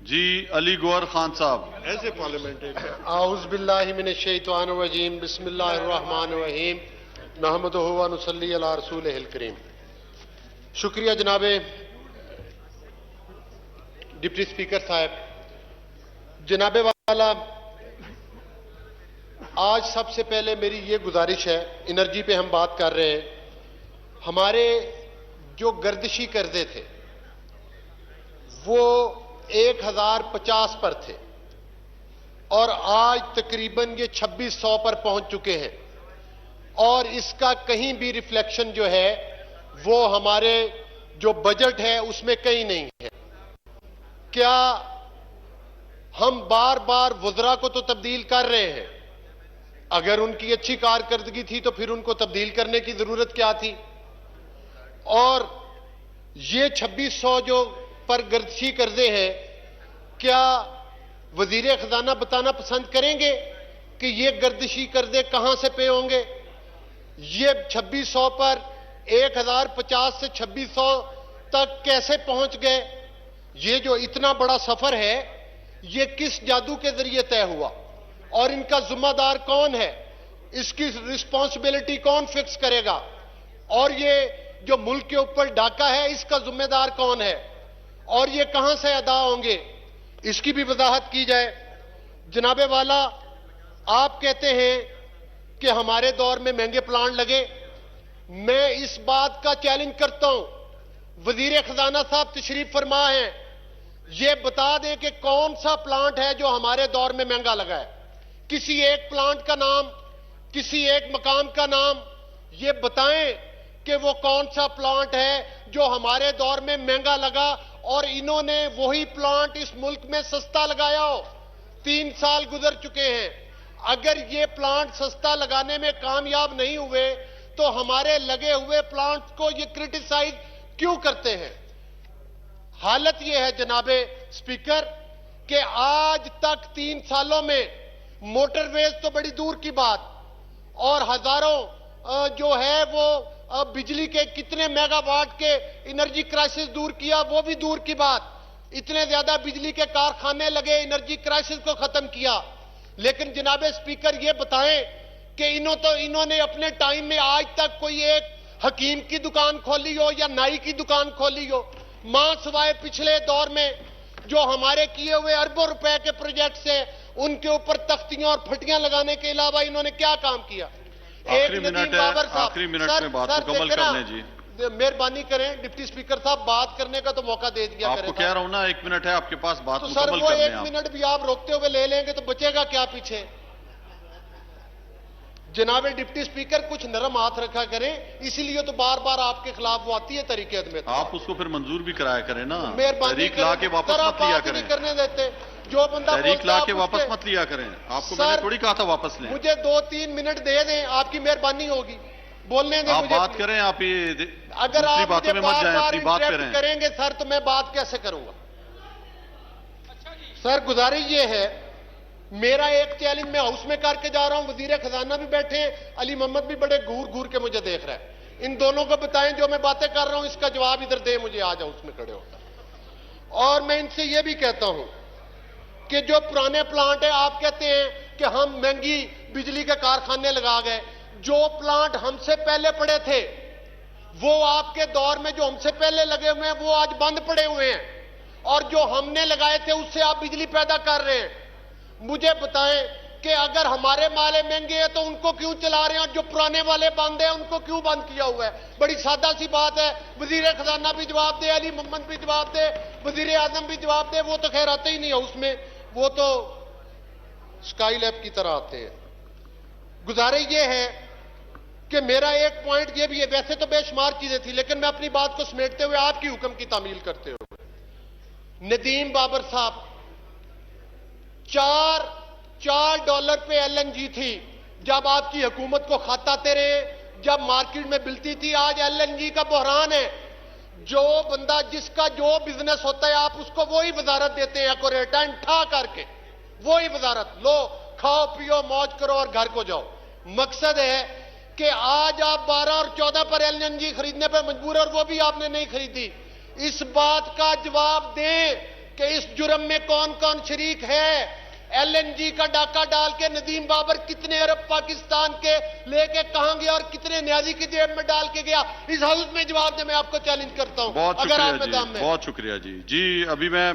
जी अली गौहर खान साहब। As a parliamentarian. आउज़ बिल्लाहि मिनश शैतानिर रजीम बिस्मिल्लाहिर रहमानिर रहीम नहमदुहु व नुसल्ली अला रसूलिहिल करीम। शुक्रिया जनाब डिप्टी स्पीकर साहब। जनाबे वाला, आज सबसे पहले मेरी ये गुजारिश है, एनर्जी पे हम बात कर रहे हैं। हमारे जो गर्दिशी कर्जे थे वो 1050 पर थे और आज तकरीबन ये 2600 पर पहुंच चुके हैं और इसका कहीं भी रिफ्लेक्शन जो है वो हमारे जो बजट है उसमें कहीं नहीं है। क्या हम बार बार वज़रा को तो तब्दील कर रहे हैं, अगर उनकी अच्छी कारकर्दगी थी तो फिर उनको तब्दील करने की जरूरत क्या थी? और ये 2600 जो पर गर्दिशी कर्जे हैं, क्या वजीर खजाना बताना पसंद करेंगे कि ये गर्दिशी कर्जे कहां से पे होंगे? ये 2600 पर 1050 से 2600 तक कैसे पहुंच गए? ये जो इतना बड़ा सफर है ये किस जादू के जरिए तय हुआ और इनका जिम्मेदार कौन है? इसकी रिस्पॉन्सिबिलिटी कौन फिक्स करेगा? और ये जो मुल्क के ऊपर डाका है इसका जिम्मेदार कौन है और ये कहां से अदा होंगे? इसकी भी वजाहत की जाए। जनाबे वाला, आप कहते हैं कि हमारे दौर में महंगे प्लांट लगे। मैं इस बात का चैलेंज करता हूं, वजीर खजाना साहब तशरीफ फरमा है, ये बता दें कि कौन सा प्लांट है जो हमारे दौर में महंगा लगा है। किसी एक प्लांट का नाम, किसी एक मकाम का नाम ये बताएं कि वो कौन सा प्लांट है जो हमारे दौर में महंगा लगा और इन्होंने वही प्लांट इस मुल्क में सस्ता लगाया हो। 3 साल गुजर चुके हैं। अगर ये प्लांट सस्ता लगाने में कामयाब नहीं हुए तो हमारे लगे हुए प्लांट को ये क्रिटिसाइज क्यों करते हैं? हालत यह है जनाबे स्पीकर कि आज तक 3 सालों में मोटरवेज तो बड़ी दूर की बात और हजारों जो है वो बिजली के कितने मेगावाट के एनर्जी क्राइसिस दूर किया वो भी दूर की बात। इतने ज्यादा बिजली के कारखाने लगे, एनर्जी क्राइसिस को खत्म किया। लेकिन जनाबे स्पीकर ये बताएं कि इन्होंने अपने टाइम में आज तक कोई एक हकीम की दुकान खोली हो या नाई की दुकान खोली हो? मां सिवाय पिछले दौर में जो हमारे किए हुए अरबों रुपए के प्रोजेक्ट्स हैं उनके ऊपर तख्तियां और फटियां लगाने के अलावा इन्होंने क्या काम किया? आखिरी मिनट है, आखिरी मिनट में बात मुकम्मल कर लें जी। मेहरबानी करें डिप्टी स्पीकर साहब, बात करने का तो मौका दे दिया करें। आपको कह रहा हूं ना, 1 मिनट है आपके पास, बात तो सर मुकम्मल वो कर लें। 1 मिनट भी आप रोकते हुए ले लेंगे तो बचेगा क्या पीछे? जनाबे डिप्टी स्पीकर कुछ नरम हाथ रखा करें, इसीलिए तो बार बार आपके खिलाफ वो आती है तरीके में। आप उसको फिर मंजूर भी कराया करें ना, मेहरबानी तहरीक ला के वापस मत लिया करें। करने देते जो बंदा तहरीक ला के वापस मत लिया करें। आपको मैंने थोड़ी कहा था वापस लें। मुझे 2-3 मिनट दे दें, आपकी मेहरबानी होगी। बोलने दें आप मुझे। बात करें, आप ये अगर आप बातों में मत जाएं, अपनी बात पे रहें। करेंगे सर तो मैं बात कैसे करूंगा? सर गुजारिश ये है, मेरा एक चैलेंज मैं हाउस में करके जा रहा हूं, वजीर खजाना भी बैठे हैं, अली मोहम्मद भी बड़े घूर घूर के मुझे देख रहा है। इन दोनों को बताएं जो मैं बातें कर रहा हूं इसका जवाब इधर दे मुझे, आज हाउस में खड़े होकर। और मैं इनसे यह भी कहता हूं कि जो पुराने प्लांट है, आप कहते हैं कि हम महंगी बिजली के कारखाने लगा गए। जो प्लांट हमसे पहले पड़े थे वो आपके दौर में जो हमसे पहले लगे हुए हैं वो आज बंद पड़े हुए हैं और जो हमने लगाए थे उससे आप बिजली पैदा कर रहे हैं। मुझे बताएं कि अगर हमारे माले महंगे हैं तो उनको क्यों चला रहे हैं और जो पुराने वाले बंद हैं उनको क्यों बंद किया हुआ है? बड़ी सादा सी बात है। वजीर खजाना भी जवाब दे, अली मोहम्मद भी जवाब दे, वजीर आजम भी जवाब दे। वो तो खैर आते ही नहीं है उसमें, वो तो स्काई लैब की तरह आते हैं। गुजारिश ये है कि मेरा एक पॉइंट ये भी है, वैसे तो बेशुमार चीजें थी लेकिन मैं अपनी बात को समेटते हुए आपकी हुक्म की तामील करते हुए, नदीम बाबर साहब, $4 पे LNG थी जब आपकी हुकूमत को खत आते रहे, जब मार्केट में मिलती थी। आज LNG का बहरान है। जो बंदा जिसका जो बिजनेस होता है आप उसको वही वजारत देते हैं, एक्यूरेट एंड ठा करके वही वजारत, लो खाओ पियो मौज करो और घर को जाओ। मकसद है कि आज आप 12 और 14 पर LNG खरीदने पर मजबूर है और वो भी आपने नहीं खरीदी। इस बात का जवाब दें कि इस जुर्म में कौन कौन शरीक है। एलएनजी का डाका डाल के नदीम बाबर कितने अरब पाकिस्तान के लेके कहां गया और कितने न्याजी की जेब में डाल के गया, इस हाउस में जवाब दे। मैं आपको चैलेंज करता हूं, बहुत अगर शुक्रिया आप में जी, दम है। बहुत शुक्रिया जी। जी अभी मैं